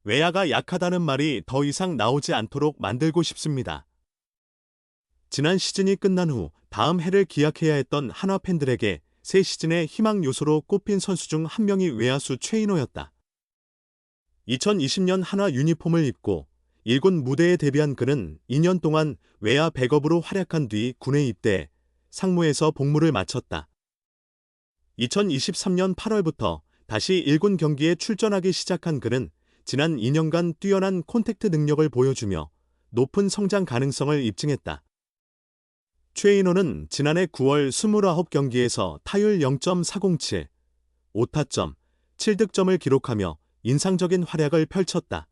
외야가 약하다는 말이 더 이상 나오지 않도록 만들고 싶습니다. 지난 시즌이 끝난 후 다음 해를 기약해야 했던 한화 팬들에게 새 시즌의 희망 요소로 꼽힌 선수 중 한 명이 외야수 최인호였다. 2020년 한화 유니폼을 입고 1군 무대에 데뷔한 그는 2년 동안 외야 백업으로 활약한 뒤 군에 입대해 상무에서 복무를 마쳤다. 2023년 8월부터 다시 1군 경기에 출전하기 시작한 그는 지난 2년간 뛰어난 콘택트 능력을 보여주며 높은 성장 가능성을 입증했다. 최인호는 지난해 9월 29경기에서 타율 0.407, 5타점, 7득점을 기록하며 인상적인 활약을 펼쳤다.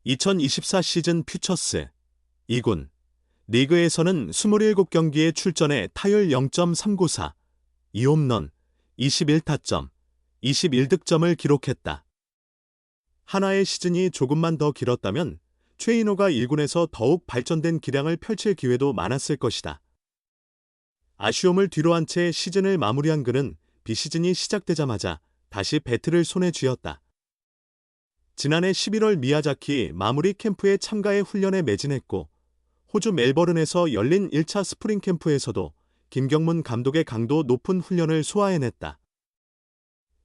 2024 시즌 퓨처스 2군 리그에서는 27경기에 출전해 타율 0.394, 2홈런, 21타점, 21득점을 기록했다. 한화의 시즌이 조금만 더 길었다면 최인호가 1군에서 더욱 발전된 기량을 펼칠 기회도 많았을 것이다. 아쉬움을 뒤로한 채 시즌을 마무리한 그는 비시즌이 시작되자마자 다시 배트를 손에 쥐었다. 지난해 11월 미야자키 마무리 캠프에 참가해 훈련에 매진했고 호주 멜버른에서 열린 1차 스프링 캠프에서도 김경문 감독의 강도 높은 훈련을 소화해냈다.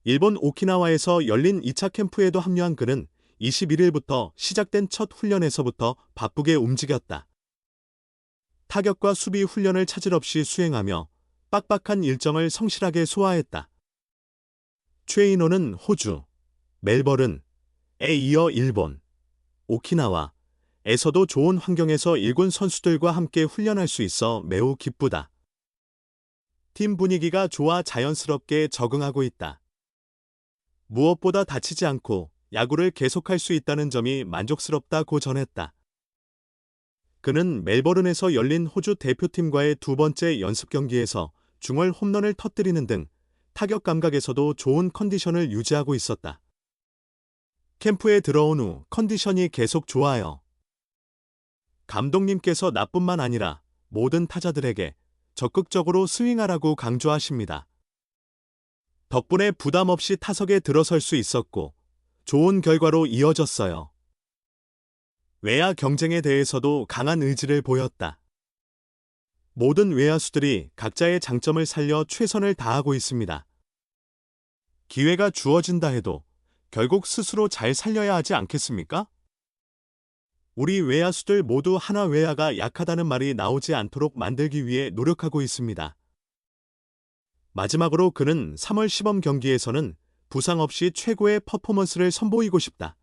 일본 오키나와에서 열린 2차 캠프에도 합류한 그는 21일부터 시작된 첫 훈련에서부터 바쁘게 움직였다. 타격과 수비 훈련을 차질 없이 수행하며 빡빡한 일정을 성실하게 소화했다. 최인호는 호주, 멜버른에 이어 일본, 오키나와에서도 좋은 환경에서 1군 선수들과 함께 훈련할 수 있어 매우 기쁘다. 팀 분위기가 좋아 자연스럽게 적응하고 있다. 무엇보다 다치지 않고 야구를 계속할 수 있다는 점이 만족스럽다고 전했다. 그는 멜버른에서 열린 호주 대표팀과의 두 번째 연습 경기에서 중얼 홈런을 터뜨리는 등 타격 감각에서도 좋은 컨디션을 유지하고 있었다. 캠프에 들어온 후 컨디션이 계속 좋아요. 감독님께서 나뿐만 아니라 모든 타자들에게 적극적으로 스윙하라고 강조하십니다. 덕분에 부담 없이 타석에 들어설 수 있었고 좋은 결과로 이어졌어요. 외야 경쟁에 대해서도 강한 의지를 보였다. 모든 외야수들이 각자의 장점을 살려 최선을 다하고 있습니다. 기회가 주어진다 해도 결국 스스로 잘 살려야 하지 않겠습니까? 우리 외야수들 모두 한화 외야가 약하다는 말이 나오지 않도록 만들기 위해 노력하고 있습니다. 마지막으로 그는 3월 시범 경기에서는 부상 없이 최고의 퍼포먼스를 선보이고 싶다.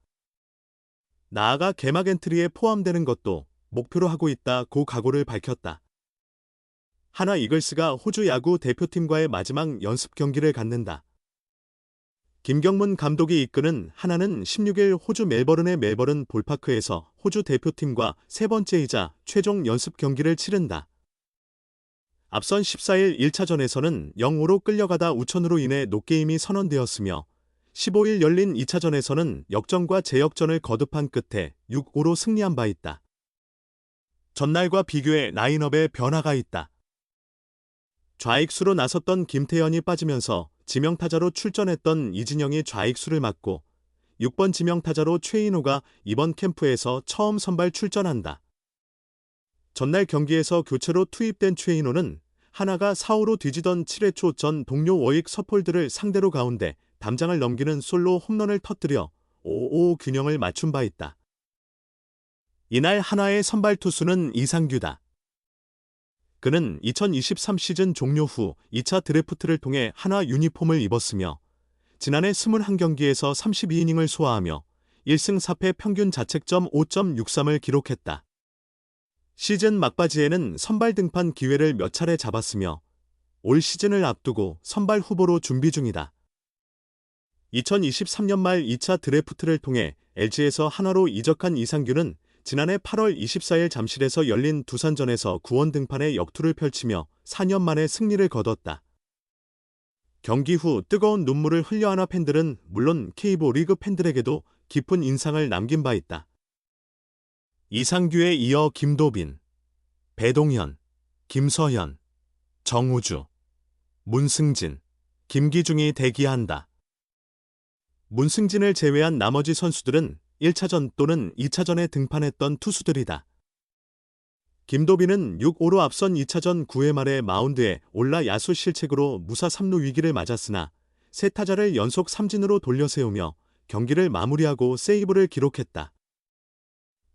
나아가 개막 엔트리에 포함되는 것도 목표로 하고 있다고 각오를 밝혔다. 한화 이글스가 호주 야구 대표팀과의 마지막 연습 경기를 갖는다. 김경문 감독이 이끄는 한화는 16일 호주 멜버른의 멜버른 볼파크에서 호주 대표팀과 세 번째이자 최종 연습 경기를 치른다. 앞선 14일 1차전에서는 0-5로 끌려가다 우천으로 인해 노게임이 선언되었으며 15일 열린 2차전에서는 역전과 재역전을 거듭한 끝에 6-5로 승리한 바 있다. 전날과 비교해 라인업에 변화가 있다. 좌익수로 나섰던 김태현이 빠지면서 지명타자로 출전했던 이진영이 좌익수를 맡고 6번 지명타자로 최인호가 이번 캠프에서 처음 선발 출전한다. 전날 경기에서 교체로 투입된 최인호는 한화가 4-5로 뒤지던 7회 초 전 동료 워익 서폴드를 상대로 가운데 담장을 넘기는 솔로 홈런을 터뜨려 5-5 균형을 맞춘 바 있다. 이날 한화의 선발 투수는 이상규다. 그는 2023 시즌 종료 후 2차 드래프트를 통해 한화 유니폼을 입었으며 지난해 21경기에서 32이닝을 소화하며 1승 4패 평균 자책점 5.63을 기록했다. 시즌 막바지에는 선발 등판 기회를 몇 차례 잡았으며 올 시즌을 앞두고 선발 후보로 준비 중이다. 2023년 말 2차 드래프트를 통해 LG에서 한화로 이적한 이상규는 지난해 8월 24일 잠실에서 열린 두산전에서 구원 등판에 역투를 펼치며 4년 만에 승리를 거뒀다. 경기 후 뜨거운 눈물을 흘려 한화 팬들은 물론 K보 리그 팬들에게도 깊은 인상을 남긴 바 있다. 이상규에 이어 김도빈, 배동현, 김서현, 정우주, 문승진, 김기중이 대기한다. 문승진을 제외한 나머지 선수들은 1차전 또는 2차전에 등판했던 투수들이다. 김도빈은 6-5로 앞선 2차전 9회 말에 마운드에 올라 야수 실책으로 무사 3루 위기를 맞았으나 세 타자를 연속 삼진으로 돌려세우며 경기를 마무리하고 세이브를 기록했다.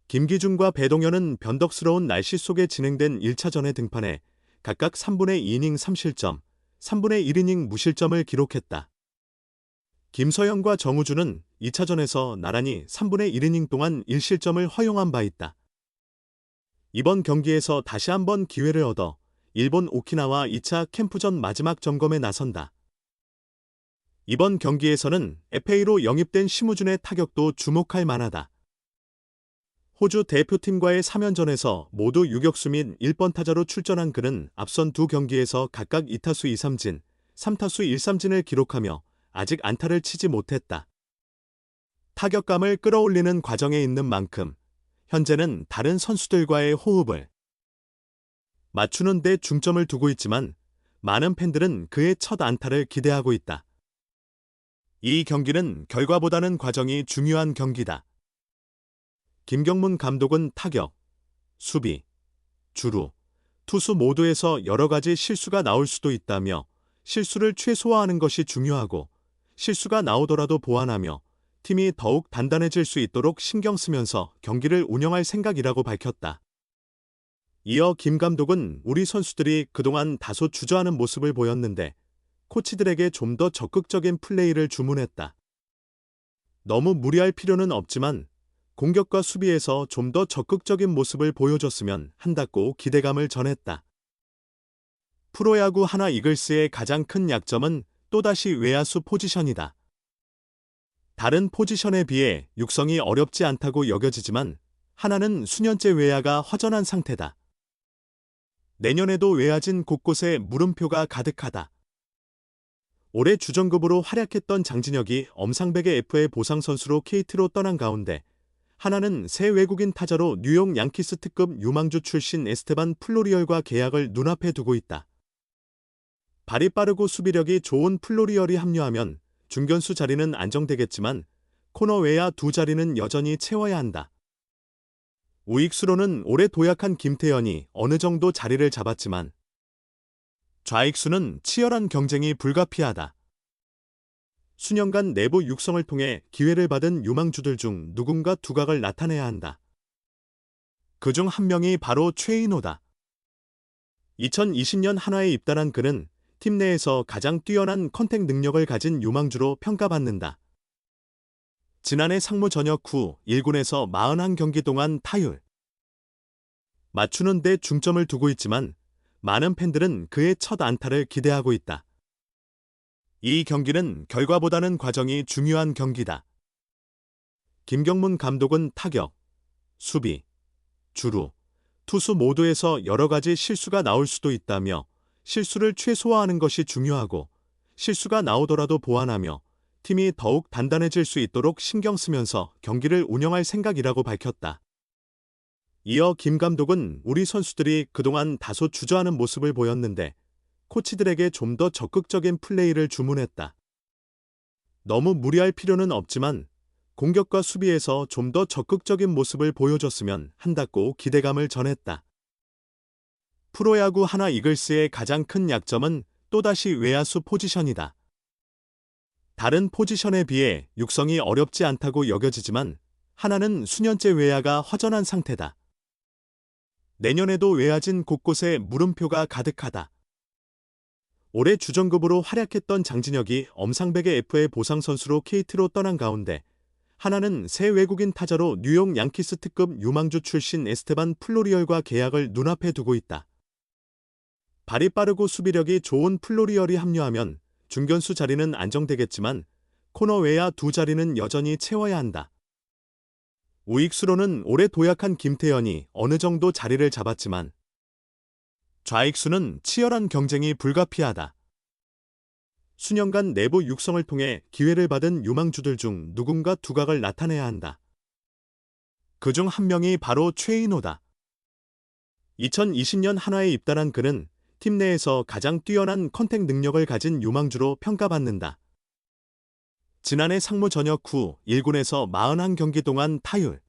김기중과 배동현은 변덕스러운 날씨 속에 진행된 1차전에 등판해 각각 3분의 2이닝 3실점, 3분의 1이닝 무실점을 기록했다. 김서영과 정우주는 2차전에서 나란히 3분의 1이닝 동안 1실점을 허용한 바 있다. 이번 경기에서 다시 한번 기회를 얻어 일본 오키나와 2차 캠프전 마지막 점검에 나선다. 이번 경기에서는 FA로 영입된 심우준의 타격도 주목할 만하다. 호주 대표팀과의 3연전에서 모두 유격수 및 1번 타자로 출전한 그는 앞선 두 경기에서 각각 2타수 2삼진, 3타수 1삼진을 기록하며 아직 안타를 치지 못했다. 타격감을 끌어올리는 과정에 있는 만큼 현재는 다른 선수들과의 호흡을 맞추는 데 중점을 두고 있지만 많은 팬들은 그의 첫 안타를 기대하고 있다. 이 경기는 결과보다는 과정이 중요한 경기다. 김경문 감독은 타격, 수비, 주루, 투수 모두에서 여러 가지 실수가 나올 수도 있다며 실수를 최소화하는 것이 중요하고 실수가 나오더라도 보완하며 팀이 더욱 단단해질 수 있도록 신경 쓰면서 경기를 운영할 생각이라고 밝혔다. 이어 김 감독은 우리 선수들이 그동안 다소 주저하는 모습을 보였는데 코치들에게 좀 더 적극적인 플레이를 주문했다. 너무 무리할 필요는 없지만 공격과 수비에서 좀 더 적극적인 모습을 보여줬으면 한다고 기대감을 전했다. 프로야구 하나 이글스의 가장 큰 약점은 또다시 외야수 포지션이다. 다른 포지션에 비해 육성이 어렵지 않다고 여겨지지만 하나는 수년째 외야가 허전한 상태다. 내년에도 외야진 곳곳에 물음표가 가득하다. 올해 주전급으로 활약했던 장진혁이 엄상백의 FA 보상 선수로 KT로 떠난 가운데 하나는 새 외국인 타자로 뉴욕 양키스 특급 유망주 출신 에스테반 플로리얼과 계약을 눈앞에 두고 있다. 발이 빠르고 수비력이 좋은 플로리얼이 합류하면 중견수 자리는 안정되겠지만 코너 외야 두 자리는 여전히 채워야 한다. 우익수로는 올해 도약한 김태현이 어느 정도 자리를 잡았지만 좌익수는 치열한 경쟁이 불가피하다. 수년간 내부 육성을 통해 기회를 받은 유망주들 중 누군가 두각을 나타내야 한다. 그중 한 명이 바로 최인호다. 2020년 한화에 입단한 그는 팀 내에서 가장 뛰어난 컨택 능력을 가진 유망주로 평가받는다. 지난해 상무 전역 후 1군에서 41경기 동안 타율 맞추는 데 중점을 두고 있지만 많은 팬들은 그의 첫 안타를 기대하고 있다. 이 경기는 결과보다는 과정이 중요한 경기다. 김경문 감독은 타격, 수비, 주루, 투수 모두에서 여러 가지 실수가 나올 수도 있다며 실수를 최소화하는 것이 중요하고 실수가 나오더라도 보완하며 팀이 더욱 단단해질 수 있도록 신경 쓰면서 경기를 운영할 생각이라고 밝혔다. 이어 김 감독은 우리 선수들이 그동안 다소 주저하는 모습을 보였는데 코치들에게 좀 더 적극적인 플레이를 주문했다. 너무 무리할 필요는 없지만 공격과 수비에서 좀 더 적극적인 모습을 보여줬으면 한다고 기대감을 전했다. 프로야구 하나 이글스의 가장 큰 약점은 또다시 외야수 포지션이다. 다른 포지션에 비해 육성이 어렵지 않다고 여겨지지만 하나는 수년째 외야가 허전한 상태다. 내년에도 외야진 곳곳에 물음표가 가득하다. 올해 주전급으로 활약했던 장진혁이 엄상백의 FA 보상 선수로 KT로 떠난 가운데 하나는 새 외국인 타자로 뉴욕 양키스 특급 유망주 출신 에스테반 플로리얼과 계약을 눈앞에 두고 있다. 발이 빠르고 수비력이 좋은 플로리얼이 합류하면 중견수 자리는 안정되겠지만 코너 외야 두 자리는 여전히 채워야 한다. 우익수로는 올해 도약한 김태현이 어느 정도 자리를 잡았지만 좌익수는 치열한 경쟁이 불가피하다. 수년간 내부 육성을 통해 기회를 받은 유망주들 중 누군가 두각을 나타내야 한다. 그중 한 명이 바로 최인호다. 2020년 한화에 입단한 그는 팀 내에서 가장 뛰어난 컨택 능력을 가진 유망주로 평가받는다. 지난해 상무 전역 후 1군에서 41경기 동안 타율